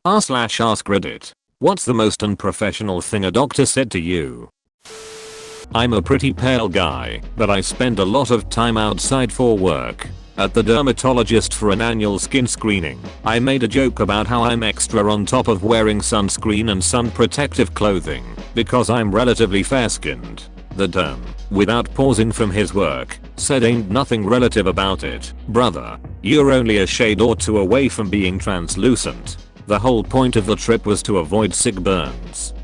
r/AskReddit. What's the most unprofessional thing a doctor said to you? I'm a pretty pale guy, but I spend a lot of time outside for work. At the dermatologist for an annual skin screening, I made a joke about how I'm extra on top of wearing sunscreen and sun protective clothing because I'm relatively fair-skinned. The derm, without pausing from his work, said ain't nothing relative about it, brother. You're only a shade or two away from being translucent. The whole point of the trip was to avoid sick burns.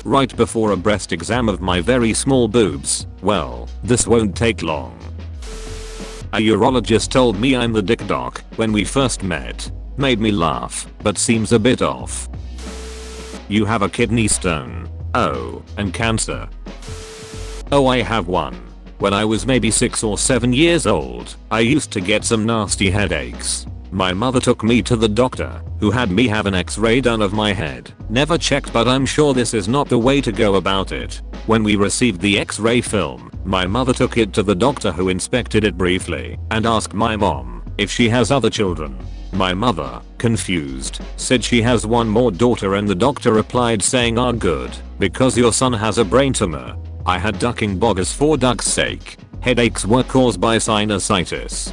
Right before a breast exam of my very small boobs, well, this won't take long. A urologist told me I'm the dick doc when we first met. Made me laugh, but seems a bit off. You have a kidney stone. Oh, and cancer. Oh, I have one. When I was maybe 6 or 7 years old, I used to get some nasty headaches. My mother took me to the doctor, who had me have an x-ray done of my head. Never checked, but I'm sure this is not the way to go about it. When we received the x-ray film, my mother took it to the doctor, who inspected it briefly and asked my mom if she has other children. My mother, confused, said she has one more daughter, and the doctor replied saying, "Ah, good, because your son has a brain tumor." I had ducking boggers for duck's sake. Headaches were caused by sinusitis.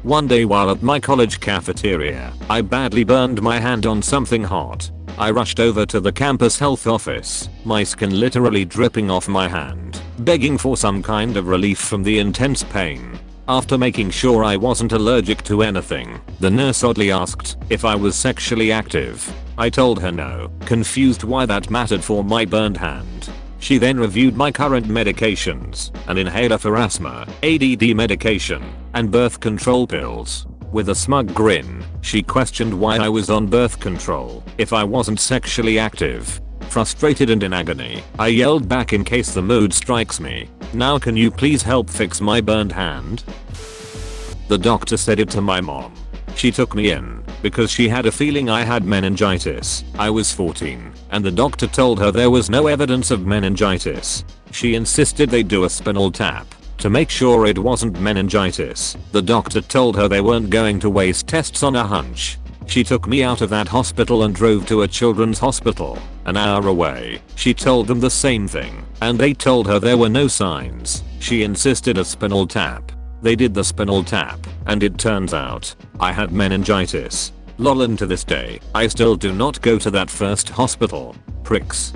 One day while at my college cafeteria, I badly burned my hand on something hot. I rushed over to the campus health office, my skin literally dripping off my hand, begging for some kind of relief from the intense pain. After making sure I wasn't allergic to anything, the nurse oddly asked if I was sexually active. I told her no, confused why that mattered for my burned hand. She then reviewed my current medications, an inhaler for asthma, ADD medication, and birth control pills. With a smug grin, she questioned why I was on birth control if I wasn't sexually active. Frustrated and in agony, I yelled back in case the mood strikes me, "Now can you please help fix my burned hand?" The doctor said it to my mom. She took me in because she had a feeling I had meningitis. I was 14, and the doctor told her there was no evidence of meningitis. She insisted they do a spinal tap to make sure it wasn't meningitis. The doctor told her they weren't going to waste tests on a hunch. She took me out of that hospital and drove to a children's hospital an hour away. She told them the same thing, and they told her there were no signs. She insisted a spinal tap. They did the spinal tap, and it turns out I had meningitis. Lol, and to this day, I still do not go to that first hospital. Pricks.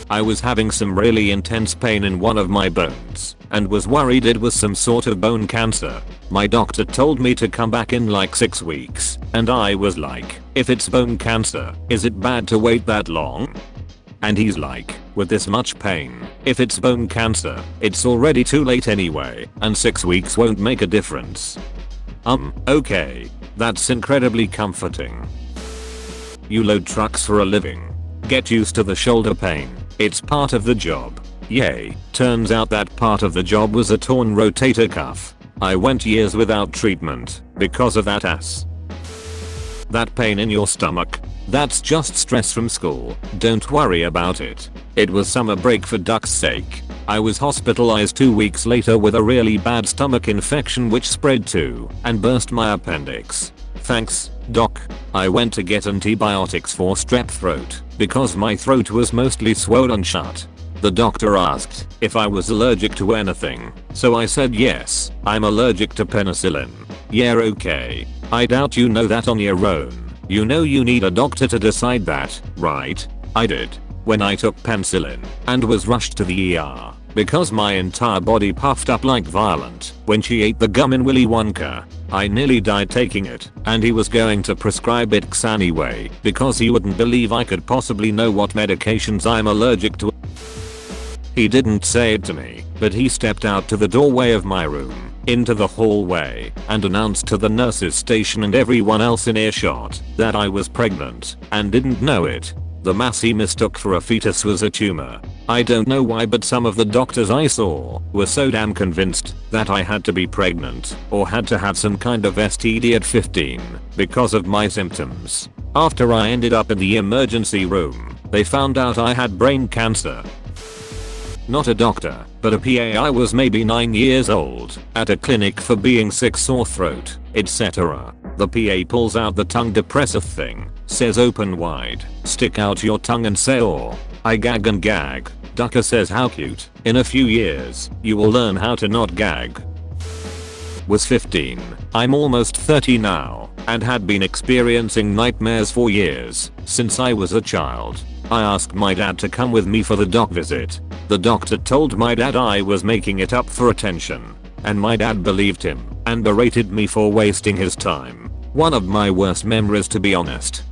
I was having some really intense pain in one of my bones, and was worried it was some sort of bone cancer. My doctor told me to come back in like 6 weeks, and I was like, if it's bone cancer, is it bad to wait that long? And he's like, with this much pain, if it's bone cancer, it's already too late anyway, and 6 weeks won't make a difference. Okay. That's incredibly comforting. You load trucks for a living. Get used to the shoulder pain. It's part of the job. Yay. Turns out that part of the job was a torn rotator cuff. I went years without treatment because of that ass. That pain in your stomach? That's just stress from school. Don't worry about it. It was summer break for duck's sake. I was hospitalized 2 weeks later with a really bad stomach infection which spread to and burst my appendix. Thanks, doc. I went to get antibiotics for strep throat because my throat was mostly swollen shut. The doctor asked if I was allergic to anything, so I said yes, I'm allergic to penicillin. Yeah, okay. I doubt you know that on your own. You know you need a doctor to decide that, right? I did. When I took penicillin and was rushed to the ER because my entire body puffed up like Violent when she ate the gum in Willy Wonka. I nearly died taking it, and he was going to prescribe it anyway because he wouldn't believe I could possibly know what medications I'm allergic to. He didn't say it to me, but he stepped out to the doorway of my room, into the hallway, and announced to the nurses station and everyone else in earshot that I was pregnant and didn't know it. The mass he mistook for a fetus was a tumor. I don't know why, but some of the doctors I saw were so damn convinced that I had to be pregnant or had to have some kind of STD at 15 because of my symptoms. After I ended up in the emergency room, they found out I had brain cancer. Not a doctor, but but a PA I was maybe 9 years old, at a clinic for being sick, sore throat, etc. The PA pulls out the tongue depressor thing, says open wide, stick out your tongue and say oh. I gag and gag. Ducker says how cute, in a few years, you will learn how to not gag. Was 15, I'm almost 30 now, and had been experiencing nightmares for years, since I was a child. I asked my dad to come with me for the doc visit. The doctor told my dad I was making it up for attention, and my dad believed him, and berated me for wasting his time. One of my worst memories, to be honest.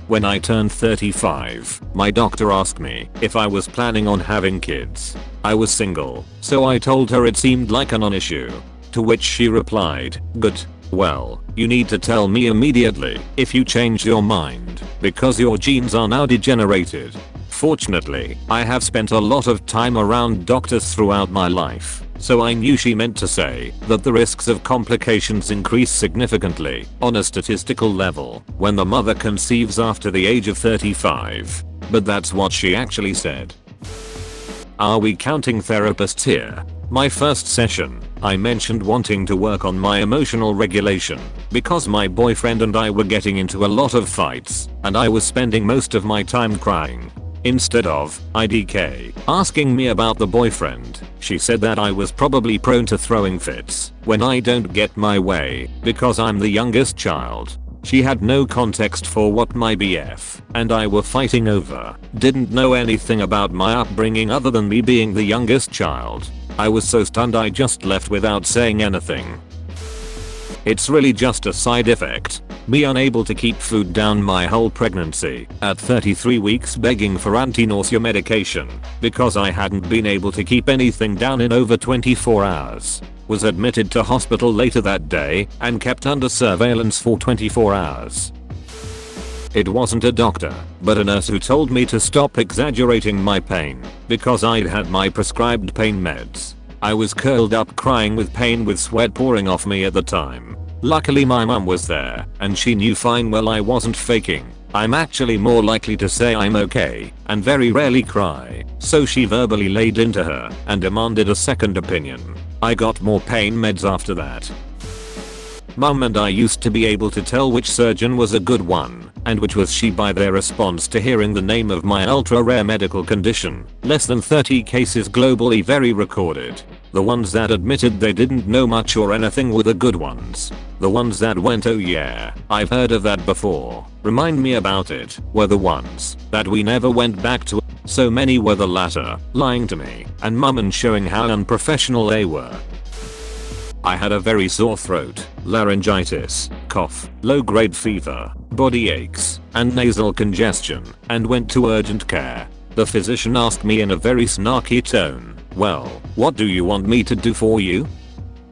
When I turned 35, my doctor asked me if I was planning on having kids. I was single, so I told her it seemed like a non-issue. To which she replied, good, well, you need to tell me immediately if you change your mind, because your genes are now degenerated. Fortunately, I have spent a lot of time around doctors throughout my life, so I knew she meant to say that the risks of complications increase significantly on a statistical level when the mother conceives after the age of 35. But that's what she actually said. Are we counting therapists here? My first session, I mentioned wanting to work on my emotional regulation because my boyfriend and I were getting into a lot of fights and I was spending most of my time crying. Instead of IDK asking me about the boyfriend, she said that I was probably prone to throwing fits when I don't get my way because I'm the youngest child. She had no context for what my BF and I were fighting over, didn't know anything about my upbringing other than me being the youngest child. I was so stunned I just left without saying anything. It's really just a side effect. Me unable to keep food down my whole pregnancy, at 33 weeks begging for anti-nausea medication, because I hadn't been able to keep anything down in over 24 hours. Was admitted to hospital later that day and kept under surveillance for 24 hours. It wasn't a doctor, but a nurse who told me to stop exaggerating my pain, because I'd had my prescribed pain meds. I was curled up crying with pain with sweat pouring off me at the time. Luckily my mum was there, and she knew fine well I wasn't faking. I'm actually more likely to say I'm okay, and very rarely cry, so she verbally laid into her and demanded a second opinion. I got more pain meds after that. Mum and I used to be able to tell which surgeon was a good one, and which was she by their response to hearing the name of my ultra rare medical condition. Less than 30 cases globally very recorded. The ones that admitted they didn't know much or anything were the good ones. The ones that went oh yeah, I've heard of that before, remind me about it, were the ones that we never went back to. So many were the latter, lying to me and mum and showing how unprofessional they were. I had a very sore throat, laryngitis, cough, low-grade fever, body aches, and nasal congestion, and went to urgent care. The physician asked me in a very snarky tone, well, what do you want me to do for you?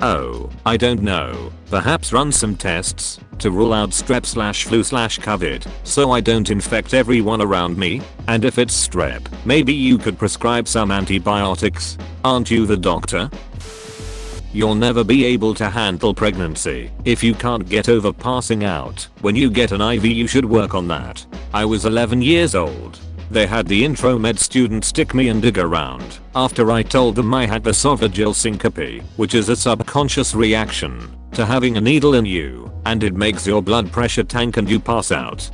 Oh, I don't know, perhaps run some tests to rule out strep/flu/COVID so I don't infect everyone around me, and if it's strep, maybe you could prescribe some antibiotics. Aren't you the doctor? You'll never be able to handle pregnancy if you can't get over passing out. When you get an IV you should work on that. I was 11 years old. They had the intro med student stick me and dig around after I told them I had esophageal syncope, which is a subconscious reaction to having a needle in you, and it makes your blood pressure tank and you pass out.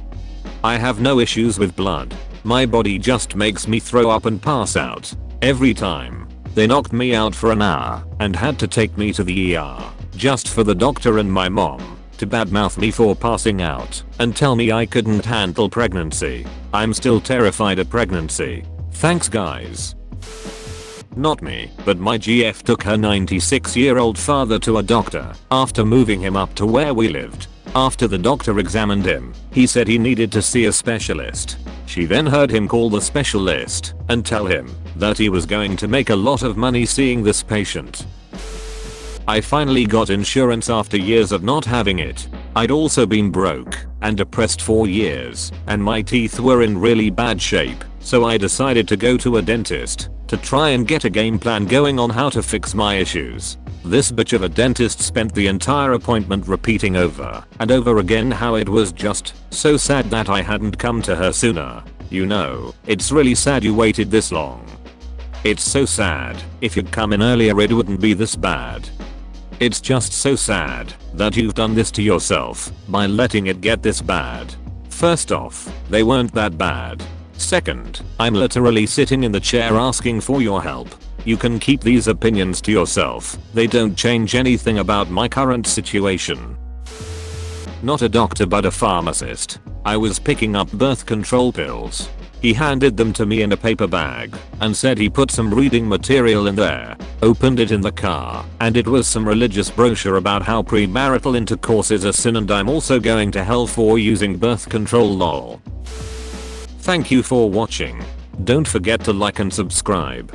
I have no issues with blood. My body just makes me throw up and pass out every time. They knocked me out for an hour and had to take me to the ER just for the doctor and my mom to badmouth me for passing out and tell me I couldn't handle pregnancy. I'm still terrified of pregnancy. Thanks guys. Not me, but my GF took her 96-year-old father to a doctor after moving him up to where we lived. After the doctor examined him, he said he needed to see a specialist. She then heard him call the specialist and tell him that he was going to make a lot of money seeing this patient. I finally got insurance after years of not having it. I'd also been broke and depressed for years, and my teeth were in really bad shape, so I decided to go to a dentist to try and get a game plan going on how to fix my issues. This bitch of a dentist spent the entire appointment repeating over and over again how it was just so sad that I hadn't come to her sooner. You know, it's really sad you waited this long. It's so sad. If you'd come in earlier it wouldn't be this bad. It's just so sad that you've done this to yourself by letting it get this bad. First off, they weren't that bad. Second, I'm literally sitting in the chair asking for your help. You can keep these opinions to yourself. They don't change anything about my current situation. Not a doctor but a pharmacist. I was picking up birth control pills. He handed them to me in a paper bag and said he put some reading material in there. Opened it in the car and it was some religious brochure about how premarital intercourse is a sin and I'm also going to hell for using birth control lol. Thank you for watching. Don't forget to like and subscribe.